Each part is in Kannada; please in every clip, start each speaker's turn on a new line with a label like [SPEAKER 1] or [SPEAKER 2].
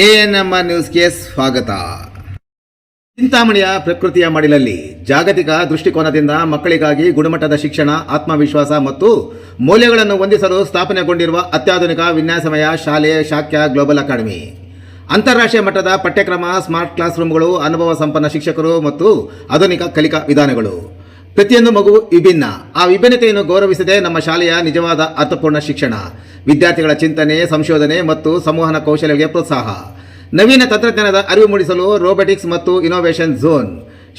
[SPEAKER 1] ಎಎನ್ಎಂ ನ್ಯೂಸ್ಗೆ ಸ್ವಾಗತ. ಚಿಂತಾಮಣಿಯ ಪ್ರಕೃತಿಯ ಮಡಿಲಲ್ಲಿ ಜಾಗತಿಕ ದೃಷ್ಟಿಕೋನದಿಂದ ಮಕ್ಕಳಿಗಾಗಿ ಗುಣಮಟ್ಟದ ಶಿಕ್ಷಣ, ಆತ್ಮವಿಶ್ವಾಸ ಮತ್ತು ಮೌಲ್ಯಗಳನ್ನು ಹೊಂದಿಸಲು ಸ್ಥಾಪನೆಗೊಂಡಿರುವ ಅತ್ಯಾಧುನಿಕ ವಿನ್ಯಾಸಮಯ ಶಾಲೆ ಶಾಕ್ಯ ಗ್ಲೋಬಲ್ ಅಕಾಡೆಮಿ. ಅಂತಾರಾಷ್ಟ್ರೀಯ ಮಟ್ಟದ ಪಠ್ಯಕ್ರಮ, ಸ್ಮಾರ್ಟ್ ಕ್ಲಾಸ್ ರೂಮ್ಗಳು, ಅನುಭವ ಸಂಪನ್ನ ಶಿಕ್ಷಕರು ಮತ್ತು ಆಧುನಿಕ ಕಲಿಕಾ ವಿಧಾನಗಳು. ಪ್ರತಿಯೊಂದು ಮಗು ವಿಭಿನ್ನ. ಆ ವಿಭಿನ್ನತೆಯನ್ನು ಗೌರವಿಸದೆ ನಮ್ಮ ಶಾಲೆಯ ನಿಜವಾದ ಅರ್ಥಪೂರ್ಣ ಶಿಕ್ಷಣ, ವಿದ್ಯಾರ್ಥಿಗಳ ಚಿಂತನೆ, ಸಂಶೋಧನೆ ಮತ್ತು ಸಂವಹನ ಕೌಶಲ್ಯಗಳಿಗೆ ಪ್ರೋತ್ಸಾಹ, ನವೀನ ತಂತ್ರಜ್ಞಾನದ ಅರಿವು ಮೂಡಿಸಲು ರೋಬೋಟಿಕ್ಸ್ ಮತ್ತು ಇನೋವೇಷನ್ ಝೋನ್,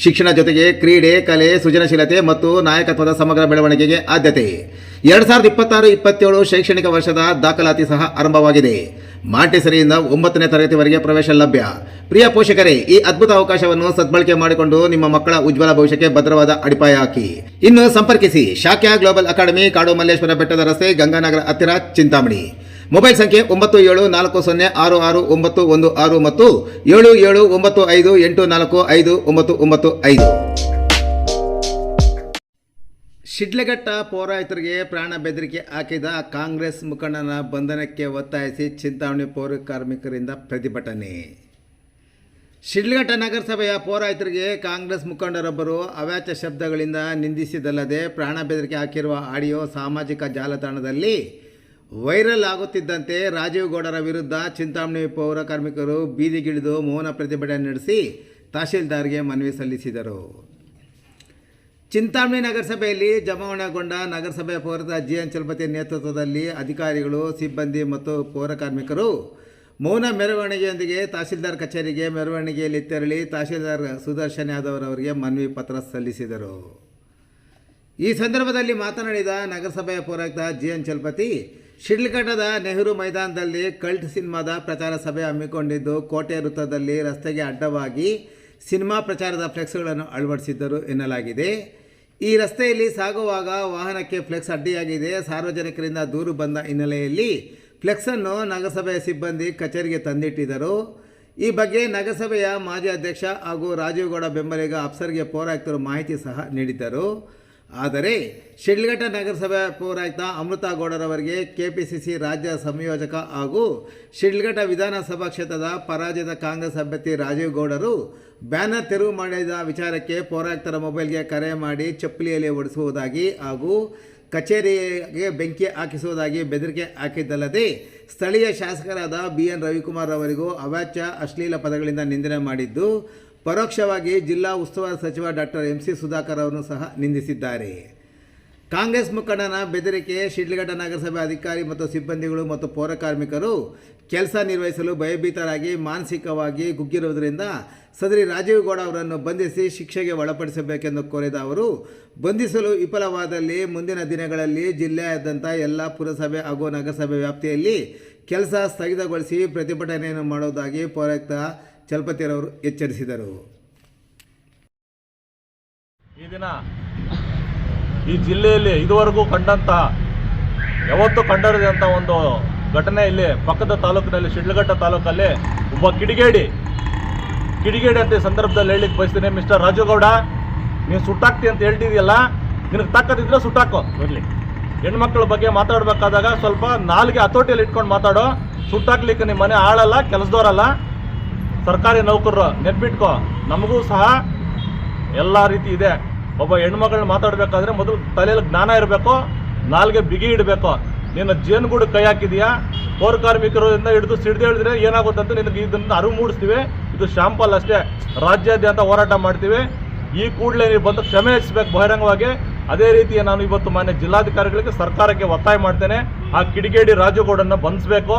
[SPEAKER 1] ಶಿಕ್ಷಣ ಜೊತೆಗೆ ಕ್ರೀಡೆ, ಕಲೆ, ಸೃಜನಶೀಲತೆ ಮತ್ತು ನಾಯಕತ್ವದ ಸಮಗ್ರ ಬೆಳವಣಿಗೆಗೆ ಆದ್ಯತೆ. 2026-27 ಶೈಕ್ಷಣಿಕ ವರ್ಷದ ದಾಖಲಾತಿ ಸಹ ಆರಂಭವಾಗಿದೆ. ಮಾಂಟೆಸರಿಯಿಂದ 9ನೇ ತರಗತಿವರೆಗೆ ಪ್ರವೇಶ ಲಭ್ಯ. ಪ್ರಿಯ ಪೋಷಕರೇ, ಈ ಅದ್ಭುತ ಅವಕಾಶವನ್ನು ಸದ್ಬಳಕೆ ಮಾಡಿಕೊಂಡು ನಿಮ್ಮ ಮಕ್ಕಳ ಉಜ್ವಲ ಭವಿಷ್ಯಕ್ಕೆ ಭದ್ರವಾದ ಅಡಿಪಾಯ ಹಾಕಿ. ಇನ್ನು ಸಂಪರ್ಕಿಸಿ ಶಾಕ್ಯ ಗ್ಲೋಬಲ್ ಅಕಾಡೆಮಿ, ಕಾಡು ಮಲ್ಲೇಶ್ವರ ಬೆಟ್ಟದ ರಸ್ತೆ, ಗಂಗಾನಗರ ಹತ್ತಿರ, ಚಿಂತಾಮಣಿ. ಮೊಬೈಲ್ ಸಂಖ್ಯೆ 9740409116 ಮತ್ತು 7795845995. ಶಿಡ್ಲಘಟ್ಟ ಪೌರಾಯುಕ್ತರಿಗೆ ಪ್ರಾಣ ಬೆದರಿಕೆ ಹಾಕಿದ ಕಾಂಗ್ರೆಸ್ ಮುಖಂಡನ ಬಂಧನಕ್ಕೆ ಒತ್ತಾಯಿಸಿ ಚಿಂತಾಮಣಿ ಪೌರ ಕಾರ್ಮಿಕರಿಂದ ಪ್ರತಿಭಟನೆ. ಶಿಡ್ಲಘಟ್ಟ ನಗರಸಭೆಯ ಪೌರಾಯುಕ್ತರಿಗೆ ಕಾಂಗ್ರೆಸ್ ಮುಖಂಡರೊಬ್ಬರು ಅವ್ಯಾಚ್ಯ ಶಬ್ದಗಳಿಂದ ನಿಂದಿಸಿದಲ್ಲದೆ ಪ್ರಾಣ ಬೆದರಿಕೆ ಹಾಕಿರುವ ಆಡಿಯೋ ಸಾಮಾಜಿಕ ಜಾಲತಾಣದಲ್ಲಿ ವೈರಲ್ ಆಗುತ್ತಿದ್ದಂತೆ ರಾಜೀವ್ ಗೌಡರ ವಿರುದ್ಧ ಚಿಂತಾಮಣಿ ಪೌರ ಕಾರ್ಮಿಕರು ಬೀದಿಗಿಳಿದು ಮೌನ ಪ್ರತಿಭಟನೆ ನಡೆಸಿ ತಹಶೀಲ್ದಾರ್ಗೆ ಮನವಿ ಸಲ್ಲಿಸಿದರು. ಚಿಂತಾಮಣಿ ನಗರಸಭೆಯಲ್ಲಿ ಜಮಾವಣೆಗೊಂಡ ನಗರಸಭೆಯ ಪೌರದ ಜಿಎನ್ ಚಲಪತಿ ನೇತೃತ್ವದಲ್ಲಿ ಅಧಿಕಾರಿಗಳು, ಸಿಬ್ಬಂದಿ ಮತ್ತು ಪೌರ ಕಾರ್ಮಿಕರು ಮೌನ ಮೆರವಣಿಗೆಯೊಂದಿಗೆ ತಹಶೀಲ್ದಾರ್ ಕಚೇರಿಗೆ ಮೆರವಣಿಗೆಯಲ್ಲಿ ತೆರಳಿ ತಹಶೀಲ್ದಾರ್ ಸುದರ್ಶನ್ ಯಾದವ್ ಅವರಿಗೆ ಮನವಿ ಪತ್ರ ಸಲ್ಲಿಸಿದರು. ಈ ಸಂದರ್ಭದಲ್ಲಿ ಮಾತನಾಡಿದ ನಗರಸಭೆಯ ಪೌರಾಯುಕ್ತ ಜಿಎನ್ ಚಲಪತಿ, ಶಿಡ್ಲಘಟ್ಟದ ನೆಹರು ಮೈದಾನದಲ್ಲಿ ಕಲ್ಟ್ ಸಿನಿಮಾದ ಪ್ರಚಾರ ಸಭೆ ಹಮ್ಮಿಕೊಂಡಿದ್ದು, ಕೋಟೆ ವೃತ್ತದಲ್ಲಿ ರಸ್ತೆಗೆ ಅಡ್ಡವಾಗಿ ಸಿನಿಮಾ ಪ್ರಚಾರದ ಫ್ಲೆಕ್ಸ್ಗಳನ್ನು ಅಳವಡಿಸಿದ್ದರು ಎನ್ನಲಾಗಿದೆ. ಈ ರಸ್ತೆಯಲ್ಲಿ ಸಾಗುವಾಗ ವಾಹನಕ್ಕೆ ಫ್ಲೆಕ್ಸ್ ಅಡ್ಡಿಯಾಗಿದೆ. ಸಾರ್ವಜನಿಕರಿಂದ ದೂರು ಬಂದ ಹಿನ್ನೆಲೆಯಲ್ಲಿ ಫ್ಲೆಕ್ಸನ್ನು ನಗರಸಭೆಯ ಸಿಬ್ಬಂದಿ ಕಚೇರಿಗೆ ತಂದಿಟ್ಟಿದ್ದರು. ಈ ಬಗ್ಗೆ ನಗರಸಭೆಯ ಮಾಜಿ ಅಧ್ಯಕ್ಷ ಹಾಗೂ ರಾಜೀವ್ ಗೌಡ ಬೆಂಬಲಿಗ ಅಫ್ಸರ್ಗೆ ಪೌರಾಯುಕ್ತರು ಮಾಹಿತಿ ಸಹ ನೀಡಿದ್ದರು. ಆದರೆ ಶಿಡ್ಲಘಟ್ಟ ನಗರಸಭೆ ಪೌರಾಯುಕ್ತ ಅಮೃತಾ ಗೌಡರವರಿಗೆ ಕೆಪಿಸಿಸಿ ರಾಜ್ಯ ಸಂಯೋಜಕ ಹಾಗೂ ಶಿಡ್ಲಘಟ್ಟ ವಿಧಾನಸಭಾ ಕ್ಷೇತ್ರದ ಪರಾಜಿತ ಕಾಂಗ್ರೆಸ್ ಅಭ್ಯರ್ಥಿ ರಾಜೀವ್ ಗೌಡರು ಬ್ಯಾನರ್ ತೆರವು ಮಾಡಿದ ವಿಚಾರಕ್ಕೆ ಪೌರಾಯುಕ್ತರ ಮೊಬೈಲ್ಗೆ ಕರೆ ಮಾಡಿ ಚಪ್ಪಲಿಯಲ್ಲಿ ಹೊಡೆಸುವುದಾಗಿ ಹಾಗೂ ಕಚೇರಿಗೆ ಬೆಂಕಿ ಹಾಕಿಸುವುದಾಗಿ ಬೆದರಿಕೆ ಹಾಕಿದ್ದಲ್ಲದೆ ಸ್ಥಳೀಯ ಶಾಸಕರಾದ BN ರವಿಕುಮಾರ್ ಅವರಿಗೂ ಅವಾಚ್ಯ ಅಶ್ಲೀಲ ಪದಗಳಿಂದ ನಿಂದನೆ ಮಾಡಿದ್ದು, ಪರೋಕ್ಷವಾಗಿ ಜಿಲ್ಲಾ ಉಸ್ತುವಾರಿ ಸಚಿವ ಡಾಕ್ಟರ್ MC ಸುಧಾಕರ್ ಅವರನ್ನು ಸಹ ನಿಂದಿಸಿದ್ದಾರೆ. ಕಾಂಗ್ರೆಸ್ ಮುಖಂಡನ ಬೆದರಿಕೆ ಶಿಡ್ಲಘಟ್ಟ ನಗರಸಭೆ ಅಧಿಕಾರಿ ಮತ್ತು ಸಿಬ್ಬಂದಿಗಳು ಮತ್ತು ಪೌರ ಕಾರ್ಮಿಕರು ಕೆಲಸ ನಿರ್ವಹಿಸಲು ಭಯಭೀತರಾಗಿ ಮಾನಸಿಕವಾಗಿ ಕುಗ್ಗಿರುವುದರಿಂದ ಸದರಿ ರಾಜೀವ್ ಗೌಡ ಅವರನ್ನು ಬಂಧಿಸಿ ಶಿಕ್ಷೆಗೆ ಒಳಪಡಿಸಬೇಕೆಂದು ಕೋರಿದ ಅವರು, ಬಂಧಿಸಲು ವಿಫಲವಾದಲ್ಲಿ ಮುಂದಿನ ದಿನಗಳಲ್ಲಿ ಜಿಲ್ಲೆಯಾದ್ಯಂತ ಎಲ್ಲ ಪುರಸಭೆ ಹಾಗೂ ನಗರಸಭೆ ವ್ಯಾಪ್ತಿಯಲ್ಲಿ ಕೆಲಸ ಸ್ಥಗಿತಗೊಳಿಸಿ ಪ್ರತಿಭಟನೆಯನ್ನು ಮಾಡುವುದಾಗಿ ಪೌರಾಯುಕ್ತ ಚಲಪತಿರವರು ಎಚ್ಚರಿಸಿದರು.
[SPEAKER 2] ಈ ದಿನ ಈ ಜಿಲ್ಲೆಯಲ್ಲಿ ಇದುವರೆಗೂ ಯಾವತ್ತೂ ಕಂಡರಿದಂಥ ಒಂದು ಘಟನೆ ಇಲ್ಲಿ ಪಕ್ಕದ ತಾಲೂಕಿನಲ್ಲಿ, ಶಿಡ್ಲಘಟ್ಟ ತಾಲೂಕಲ್ಲಿ ಒಬ್ಬ ಕಿಡಿಗೇಡಿ ಅಂತ ಈ ಸಂದರ್ಭದಲ್ಲಿ ಹೇಳಲಿಕ್ಕೆ ಬಯಸ್ತೀನಿ. ಮಿಸ್ಟರ್ ರಾಜು ಗೌಡ, ನೀನು ಸುಟ್ಟಾಕ್ತಿ ಅಂತ ಹೇಳ್ತಿದೆಯಲ್ಲ, ನಿನಗೆ ತಾಕತ್ತಿದ್ರೆ ಸುಟ್ಟಾಕೋ. ಇರಲಿ, ಹೆಣ್ಮಕ್ಳ ಬಗ್ಗೆ ಮಾತಾಡಬೇಕಾದಾಗ ಸ್ವಲ್ಪ ನಾಲ್ಗೆ ಹತೋಟಿಯಲ್ಲಿ ಇಟ್ಕೊಂಡು ಮಾತಾಡೋ. ಸುಟ್ಟಾಕ್ಲಿಕ್ಕೆ ನಿಮ್ಮ ಮನೆ ಆಳಲ್ಲ, ಕೆಲಸದವರಲ್ಲ, ಸರ್ಕಾರಿ ನೌಕರರು. ನೆನ್ಪಿಟ್ಕೋ, ನಮಗೂ ಸಹ ಎಲ್ಲ ರೀತಿ ಇದೆ. ಒಬ್ಬ ಹೆಣ್ಮಗಳನ್ನ ಮಾತಾಡಬೇಕಾದ್ರೆ ಮೊದಲು ತಲೆಯಲ್ಲಿ ಜ್ಞಾನ ಇರಬೇಕು, ನಾಲ್ಗೆ ಬಿಗಿ ಇಡಬೇಕು. ನೀನು ಜೇನುಗೂಡು ಕೈ ಹಾಕಿದೀಯಾ, ಪೌರ ಕಾರ್ಮಿಕರಿಂದ ಹಿಡಿದು ಸಿಡ್ದು ಹೇಳಿದ್ರೆ ಏನಾಗುತ್ತೆ ಅಂತ ನಿನಗೆ ಇದನ್ನು ಅರಿವು ಮೂಡಿಸ್ತೀವಿ. ಇದು ಶಾಂಪಲ್ ಅಷ್ಟೇ, ರಾಜ್ಯಾದ್ಯಂತ ಹೋರಾಟ ಮಾಡ್ತೀವಿ. ಈ ಕೂಡಲೇ ನೀವು ಬಂದು ಕ್ಷಮೆ ಹೆಚ್ಚಬೇಕು ಬಹಿರಂಗವಾಗಿ. ಅದೇ ರೀತಿ ನಾನು ಇವತ್ತು ಮಾನ್ಯ ಜಿಲ್ಲಾಧಿಕಾರಿಗಳಿಗೆ, ಸರ್ಕಾರಕ್ಕೆ ಒತ್ತಾಯ ಮಾಡ್ತೇನೆ, ಆ ಕಿಡಿಗೇಡಿ ರಾಜು ಗೌಡನ್ನ ಬಂಧಿಸಬೇಕು.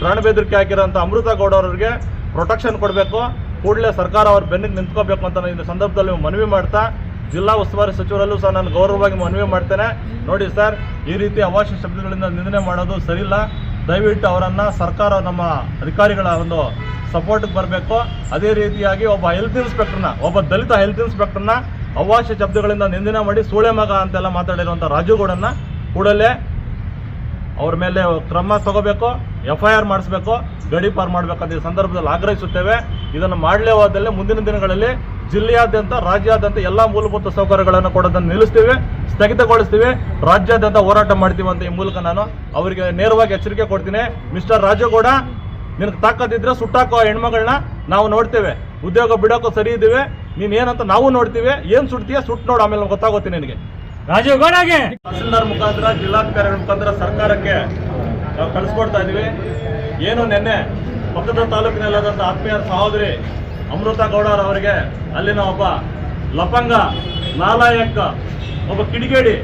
[SPEAKER 2] ಪ್ರಾಣ ಬೆದರಿಕೆ ಹಾಕಿರೋಂಥ ಅಮೃತ ಗೌಡ ಅವರಿಗೆ ಪ್ರೊಟೆಕ್ಷನ್ ಕೊಡಬೇಕು. ಕೂಡಲೇ ಸರ್ಕಾರ ಅವ್ರ ಬೆನ್ನಿಗೆ ನಿಂತ್ಕೋಬೇಕು ಅಂತ ನಾನು ಈ ಸಂದರ್ಭದಲ್ಲಿ ಮನವಿ ಮಾಡ್ತಾ, ಜಿಲ್ಲಾ ಉಸ್ತುವಾರಿ ಸಚಿವರಲ್ಲೂ ಸಹ ನಾನು ಗೌರವವಾಗಿ ಮನವಿ ಮಾಡ್ತೇನೆ. ನೋಡಿ ಸರ್, ಈ ರೀತಿ ಅವಾಚ್ಯ ಶಬ್ದಗಳಿಂದ ನಿಂದನೆ ಮಾಡೋದು ಸರಿಯಿಲ್ಲ. ದಯವಿಟ್ಟು ಅವರನ್ನು ಸರ್ಕಾರ, ನಮ್ಮ ಅಧಿಕಾರಿಗಳ ಒಂದು ಸಪೋರ್ಟ್ಗೆ ಬರಬೇಕು. ಅದೇ ರೀತಿಯಾಗಿ ಒಬ್ಬ ದಲಿತ ಹೆಲ್ತ್ ಇನ್ಸ್ಪೆಕ್ಟರ್ನ ಅವಾಚ್ಯ ಶಬ್ದಗಳಿಂದ ನಿಂದನೆ ಮಾಡಿ ಸೂಳೆ ಮಗ ಅಂತೆಲ್ಲ ಮಾತಾಡಿರುವಂಥ ರಾಜು ಗೌಡನ್ನ ಕೂಡಲೇ ಅವ್ರ ಮೇಲೆ ಕ್ರಮ ತಗೋಬೇಕು, FIR ಮಾಡಿಸ್ಬೇಕು, ಗಡಿ ಪಾರು ಮಾಡಬೇಕಂತ ಈ ಸಂದರ್ಭದಲ್ಲಿ ಆಗ್ರಹಿಸುತ್ತೇವೆ. ಇದನ್ನು ಮಾಡಲೇವಾದಲ್ಲಿ ಮುಂದಿನ ದಿನಗಳಲ್ಲಿ ಜಿಲ್ಲೆಯಾದ್ಯಂತ, ರಾಜ್ಯಾದ್ಯಂತ ಎಲ್ಲ ಮೂಲಭೂತ ಸೌಕರ್ಯಗಳನ್ನು ಕೊಡೋದನ್ನು ನಿಲ್ಲಿಸ್ತೀವಿ, ಸ್ಥಗಿತಗೊಳಿಸ್ತೀವಿ, ರಾಜ್ಯಾದ್ಯಂತ ಹೋರಾಟ ಮಾಡ್ತೀವಿ ಅಂತ ಈ ಮೂಲಕ ನಾನು ಅವರಿಗೆ ನೇರವಾಗಿ ಎಚ್ಚರಿಕೆ ಕೊಡ್ತೀನಿ. ಮಿಸ್ಟರ್ ರಾಜು ಗೌಡ, ನಿನಗೆ ತಾಕತ್ತಿದ್ರೆ ಸುಟ್ಟಾಕೋ ಹೆಣ್ಮಗಳನ್ನ ನಾವು ನೋಡ್ತೇವೆ, ಉದ್ಯೋಗ ಬಿಡೋಕ್ಕೂ ಸರಿ ಇದ್ದೀವಿ, ನೀನ್ ಏನಂತ ನಾವು ನೋಡ್ತೀವಿ, ಏನ್ ಸುಡ್ತೀಯ ಸುಟ್ಟು ನೋಡು, ಆಮೇಲೆ ಗೊತ್ತಾಗುತ್ತೆ ನಿನಗೆ.
[SPEAKER 3] ರಾಜೀವ್ ಗೌಡಗೆ
[SPEAKER 2] ತಹಸೀಲ್ದಾರ್ ಮುಖಾಂತರ ಜಿಲ್ಲಾಧಿಕಾರಿಗಳ ಮುಖಾಂತರ ಸರ್ಕಾರಕ್ಕೆ ನಾವು ಕಳಿಸ್ಕೊಡ್ತಾ ಇದೀವಿ. ಏನು ನಿನ್ನೆ ಪಕ್ಕದ ತಾಲೂಕಿನಲ್ಲಾದಂಥ ಆತ್ಮೀಯ ಸಹೋದರಿ ಅಮೃತ ಗೌಡರವರಿಗೆ ಅಲ್ಲಿನ ಒಬ್ಬ ಲಪಂಗ ನಾಲಾಯಕ ಒಬ್ಬ ಕಿಡಿಗೇಡಿ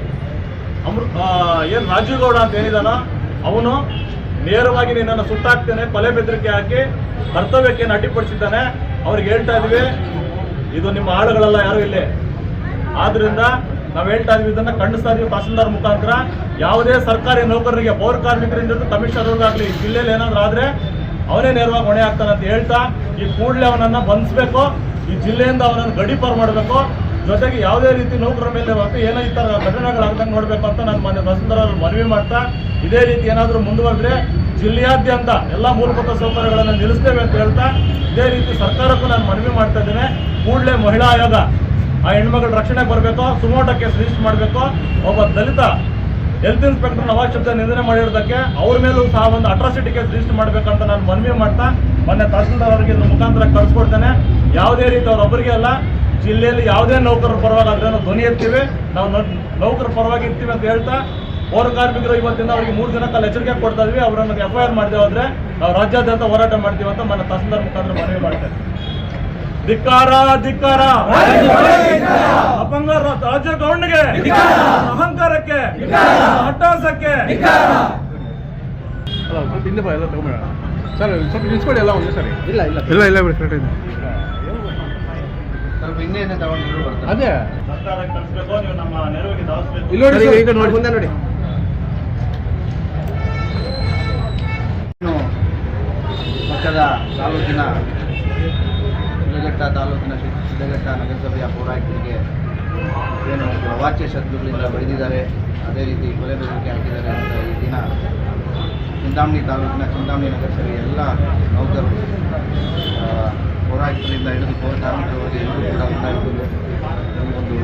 [SPEAKER 2] ಏನು ರಾಜೀವ್ ಗೌಡ ಅಂತ ಏನಿದಾನೋ ಅವನು ನೇರವಾಗಿ ನಿನ್ನನ್ನು ಸುಟ್ಟಾಕ್ತೇನೆ ಕೊಲೆ ಬೆದರಿಕೆ ಹಾಕಿ ಕರ್ತವ್ಯಕ್ಕೆ ಅಡ್ಡಿಪಡಿಸಿದ್ದಾನೆ. ಅವ್ರಿಗೆ ಹೇಳ್ತಾ ಇದೀವಿ, ಇದು ನಿಮ್ಮ ಆಳುಗಳೆಲ್ಲ ಯಾರು ಇಲ್ಲಿ, ಆದ್ರಿಂದ ನಾವು ಹೇಳ್ತಾ ಇದೀವಿ, ಇದನ್ನ ಖಂಡಿಸ್ತಾ ಇದೀವಿ. ತಹಸೀಲ್ದಾರ್ ಮುಖಾಂತರ ಯಾವುದೇ ಸರ್ಕಾರಿ ನೌಕರರಿಗೆ, ಪೌರ ಕಾರ್ಮಿಕರಿಂದ ಕಮಿಷನರ್ಗಾಗ್ಲಿ ಜಿಲ್ಲೆಯಲ್ಲಿ ಏನಾದ್ರು ಆದ್ರೆ ಅವನೇ ನೇರವಾಗಿ ಹೊಣೆ ಆಗ್ತಾನೆ ಅಂತ ಹೇಳ್ತಾ, ಈ ಕೂಡಲೇ ಅವನನ್ನ ಬಂಧಿಸಬೇಕು, ಈ ಜಿಲ್ಲೆಯಿಂದ ಅವನನ್ನು ಗಡೀಪಾರು ಮಾಡಬೇಕು, ಜೊತೆಗೆ ಯಾವುದೇ ರೀತಿ ನೌಕರರ ಮೇಲೆ ಏನೋ ಈ ತರ ಘಟನೆಗಳಾಗ್ದಂಗೆ ನೋಡ್ಬೇಕು ಅಂತ ನಾನು ಮೊನ್ನೆ ತಹಸೀಲ್ದಾರ್ ಮನವಿ ಮಾಡ್ತಾ, ಇದೇ ರೀತಿ ಏನಾದರೂ ಮುಂದುವರೆದ್ರೆ ಜಿಲ್ಲೆಯಾದ್ಯಂತ ಎಲ್ಲ ಮೂಲಭೂತ ಸೌಕರ್ಯಗಳನ್ನು ನಿಲ್ಲಿಸ್ತೇವೆ ಅಂತ ಹೇಳ್ತಾ, ಇದೇ ರೀತಿ ಸರ್ಕಾರಕ್ಕೂ ನಾನು ಮನವಿ ಮಾಡ್ತಾ ಇದ್ದೇನೆ. ಕೂಡಲೇ ಮಹಿಳಾ ಆಯೋಗ ಆ ಹೆಣ್ಮಗಳ ರಕ್ಷಣೆಗೆ ಬರಬೇಕು, ಸುಮೋಟೋ ಕೇಸ್ ರಿಜಿಸ್ಟರ್ ಮಾಡಬೇಕು. ಒಬ್ಬ ದಲಿತ ಹೆಲ್ತ್ ಇನ್ಸ್ಪೆಕ್ಟರ್ ನವಾಜ್ ಶಬ್ದ ನಿಂದನೆ ಮಾಡಿರೋದಕ್ಕೆ ಅವ್ರ ಮೇಲೂ ಸಹ ಒಂದು ಅಟ್ರಾಸಿಟಿ ಕೇಸ್ ರಿಜಿಸ್ಟರ್ ಮಾಡಬೇಕಂತ ನಾನು ಮನವಿ ಮಾಡ್ತಾ ಮೊನ್ನೆ ತಹಸೀಲ್ದಾರ್ ಅವರಿಗೆ ಮುಖಾಂತರ ಕಳಿಸ್ಕೊಡ್ತೇನೆ. ಯಾವುದೇ ರೀತಿ ಅವರೊಬ್ಬರಿಗೆ ಅಲ್ಲ, ಜಿಲ್ಲೆಯಲ್ಲಿ ಯಾವುದೇ ನೌಕರರ ಪರವಾಗಿ ಆದ್ರೆ ನಾವು ಧ್ವನಿ ಎತ್ತೀವಿ, ನಾವು ನೌಕರರ ಪರವಾಗಿ ಇರ್ತೀವಿ ಅಂತ ಹೇಳ್ತಾ, ಪೌರ ಕಾರ್ಮಿಕರು ಇವತ್ತಿಂದ ಅವರಿಗೆ 3 ದಿನಕ್ಕೆ ಎಚ್ಚರಿಕೆ ಕೊಡ್ತಾ ಇದ್ವಿ. ಅವರನ್ನು FIR ಮಾಡದೆ ಹೋದ್ರೆ ನಾವು ರಾಜ್ಯಾದ್ಯಂತ ಹೋರಾಟ ಮಾಡ್ತೀವಿ ಅಂತ ಮೊನ್ನೆ ತಹಸೀಲ್ದಾರ್ ಮುಖಾಂತರ ಮನವಿ ಮಾಡ್ತೇವೆ. ಧಿಕ್ಕಾರ ಧಿಕ್ಕಾರ, ಅಪಂಗ ರಾಜೀವ್ ಗೌಡನಿಗೆ, ಅಹಂಕಾರಕ್ಕೆ, ಅಟ್ಟಹಾಸಕ್ಕೆ.
[SPEAKER 3] ಹಿಂದೆ ಬಾ, ಎಲ್ಲ ತಗೊಂಬೇಡ ಸರ್, ಸ್ವಲ್ಪ ನಿಲ್ಸ್ಕೊಳ್ಳಿ ಎಲ್ಲ ಒಂದೇ ಸರಿ. ಇಲ್ಲ ಇಲ್ಲ ಇಲ್ಲ ಇಲ್ಲ ಬಿಡಿ, ಕರೆಕ್ಟ್ ಇದೆ.
[SPEAKER 1] ಸ್ವಲ್ಪ ಇನ್ನೇನೆ ತಗೊಂಡು
[SPEAKER 3] ಅದೇ
[SPEAKER 2] ಸರ್ಕಾರಕ್ಕೆ ಕಳಿಸ್ಬೇಕು, ನೀವು ನಮ್ಮ ನೆರವಿಗೆ ಧಾವಿಸ್ಬೇಕು.
[SPEAKER 3] ಇಲ್ಲಿ ನೋಡಿ, ಈಗ ನೋಡಿ ಮುಂದೆ ನೋಡಿ.
[SPEAKER 4] ಪಕ್ಕದ ತಾಲೂಕಿನ ಶಿಡ್ಲಘಟ್ಟ ತಾಲೂಕಿನ ಶಿಡ್ಲಘಟ್ಟ ನಗರಸಭೆಯ ಪೌರಾಯುಕ್ತರಿಗೆ ಏನು ಅವಾಚ್ಯ ಶಬ್ದಗಳಿಂದ ಬೈದಿದ್ದಾರೆ, ಅದೇ ರೀತಿ ಕೊಲೆ ಬೆದರಿಕೆ ಹಾಕಿದ್ದಾರೆ ಅಂತ ಈ ದಿನ ಚಿಂತಾಮಣಿ ತಾಲೂಕಿನ ಚಿಂತಾಮಣಿ ನಗರಸಭೆಯ ಎಲ್ಲ ನೌಕರರು ಪೌರಾಯುಕ್ತರಿಂದ ಹಿಡಿದು ಪೌರ ಕಾರ್ಮಿಕರವರೆಗೆ ಎಲ್ಲರೂ ಕೂಡ ಒಂದಾಗಿದ್ದು ಒಂದು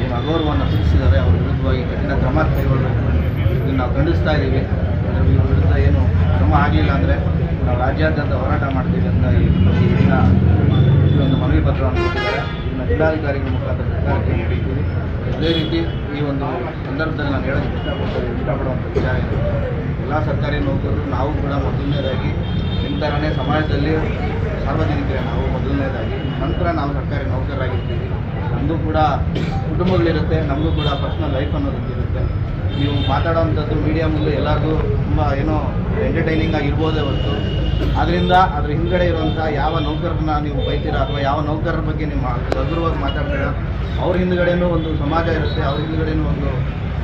[SPEAKER 4] ಏನು ಅಗೌರವವನ್ನು ಸೂಚಿಸಿದ್ದಾರೆ. ಅವರ ವಿರುದ್ಧವಾಗಿ ಕಠಿಣ ಕ್ರಮ ಕೈಗೊಳ್ಳಬೇಕು, ಇದನ್ನು ನಾವು ಖಂಡಿಸ್ತಾ ಇದ್ದೀವಿ. ಇವ್ರ ವಿರುದ್ಧ ಏನು ಕ್ರಮ ಆಗಲಿಲ್ಲ ಅಂದರೆ ನಾವು ರಾಜ್ಯಾದ್ಯಂತ ಹೋರಾಟ ಮಾಡ್ತೀವಿ ಅಂತ ಈ ದಿನ ಒಂದು ಮನವಿ ಪತ್ರವನ್ನು ಕೊಟ್ಟಿದ್ದಾರೆ. ಇದನ್ನು ಜಿಲ್ಲಾಧಿಕಾರಿಗಳ ಮುಖಾಂತರ ಸರ್ಕಾರಕ್ಕೆ ನೀಡಿದ್ದೀವಿ. ಅದೇ ರೀತಿ ಈ ಒಂದು ಸಂದರ್ಭದಲ್ಲಿ ನಾನು ಹೇಳೋಕ್ಕೆ ಇಷ್ಟಪಡುವಂಥ ವಿಚಾರ ಇದೆ, ಎಲ್ಲ ಸರ್ಕಾರಿ ನೌಕರರು ನಾವು ಕೂಡ ಮೊದಲನೇದಾಗಿ ನಿಮ್ಮ ಥರನೇ ಸಮಾಜದಲ್ಲಿ ಸಾರ್ವಜನಿಕರೇ ನಾವು ಮೊದಲನೇದಾಗಿ, ನಂತರ ನಾವು ಸರ್ಕಾರಿ ನೌಕರರಾಗಿರ್ತೀವಿ. ನಮ್ಮದು ಕೂಡ ಕುಟುಂಬಗಳಿರುತ್ತೆ, ನಮಗೂ ಕೂಡ ಪರ್ಸ್ನಲ್ ಲೈಫ್ ಅನ್ನೋದಿರುತ್ತೆ. ನೀವು ಮಾತಾಡೋವಂಥದ್ದು ಮೀಡಿಯಾ ಮುಂದೆ ಎಲ್ಲರಿಗೂ ತುಂಬ ಏನೋ ಎಂಟರ್ಟೈನಿಂಗ್ ಆಗಿರ್ಬೋದೇ ಹೊರತು, ಅದರಿಂದ ಅದ್ರ ಹಿಂದ್ಗಡೆ ಇರುವಂಥ ಯಾವ ನೌಕರರನ್ನ ನೀವು ಬೈತೀರಾ ಅಥವಾ ಯಾವ ನೌಕರರ ಬಗ್ಗೆ ನೀವು ಹಗುರವಾಗಿ ಮಾತಾಡ್ತೀರಾ, ಅವ್ರ ಹಿಂದ್ಗಡೆನೂ ಒಂದು ಸಮಾಜ ಇರುತ್ತೆ, ಅವ್ರ ಹಿಂದ್ಗಡೆನೂ ಒಂದು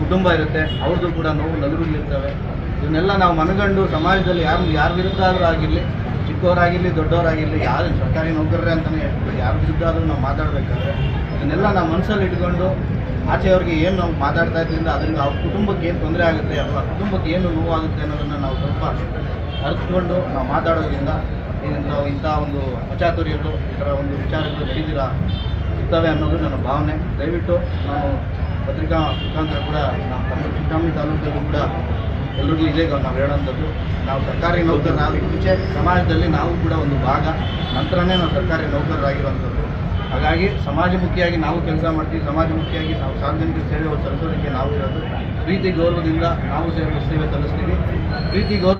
[SPEAKER 4] ಕುಟುಂಬ ಇರುತ್ತೆ, ಅವ್ರದ್ದು ಕೂಡ ನೋವು ನಗರುಗಳಿರ್ತವೆ. ಇವನ್ನೆಲ್ಲ ನಾವು ಮನಗಂಡು ಸಮಾಜದಲ್ಲಿ ಯಾರ ವಿರುದ್ಧ ಆದರೂ ಆಗಿರಲಿ, ಚಿಕ್ಕವರಾಗಿರಲಿ ದೊಡ್ಡವರಾಗಿರಲಿ, ಯಾರು ಸರ್ಕಾರಿ ನೌಕರರೇ ಅಂತಲೇ ಯಾರ ವಿರುದ್ಧ ಆದರೂ ನಾವು ಮಾತಾಡಬೇಕಾದ್ರೆ ಇದನ್ನೆಲ್ಲ ನಾವು ಮನಸ್ಸಲ್ಲಿ ಇಟ್ಕೊಂಡು ಆಚೆಯವ್ರಿಗೆ ಏನು ನಾವು ಮಾತಾಡ್ತಾ ಇದ್ದರಿಂದ ಅದರಿಂದ ಅವ್ರ ಕುಟುಂಬಕ್ಕೆ ಏನು ತೊಂದರೆ ಆಗುತ್ತೆ ಅಥವಾ ಕುಟುಂಬಕ್ಕೆ ಏನು ನೋವಾಗುತ್ತೆ ಅನ್ನೋದನ್ನು ನಾವು ಸ್ವಲ್ಪ ಅರಿತುಕೊಂಡು ನಾವು ಮಾತಾಡೋದ್ರಿಂದ ನಾವು ಇಂಥ ಒಂದು ಅಚಾತುರ್ಯಗಳು ಈ ಥರ ಒಂದು ವಿಚಾರಗಳು ನಡೆದಿರ ಇರ್ತವೆ ಅನ್ನೋದು ನನ್ನ ಭಾವನೆ. ದಯವಿಟ್ಟು ನಾನು ಪತ್ರಿಕಾ ಮುಖಾಂತರ ಕೂಡ ನಮ್ಮ ಚಿಂತಾಮಣಿ ತಾಲೂಕಲ್ಲೂ ಕೂಡ ಎಲ್ರಿಗೂ ಇದೇ ನಾವು ಹೇಳೋಂಥದ್ದು, ನಾವು ಸರ್ಕಾರಿ ನೌಕರರಾಗಿ ಮುಂಚೆ ಸಮಾಜದಲ್ಲಿ ನಾವು ಕೂಡ ಒಂದು ಭಾಗ, ನಂತರನೇ ನಾವು ಸರ್ಕಾರಿ ನೌಕರರಾಗಿರುವಂಥದ್ದು. ಹಾಗಾಗಿ ಸಮಾಜಮುಖಿಯಾಗಿ ನಾವು ಕೆಲಸ ಮಾಡ್ತೀವಿ, ಸಮಾಜಮುಖಿಯಾಗಿ ನಾವು ಸಾರ್ವಜನಿಕ ಸೇವೆ ಸಲ್ಲಿಸೋದಕ್ಕೆ ನಾವು ಇರೋದು. ಪ್ರೀತಿ ಗೌರವದಿಂದ ನಾವು ಸೇವೆ ಸಲ್ಲಿಸ್ತೀವಿ. ಪ್ರೀತಿ ಗೌರವ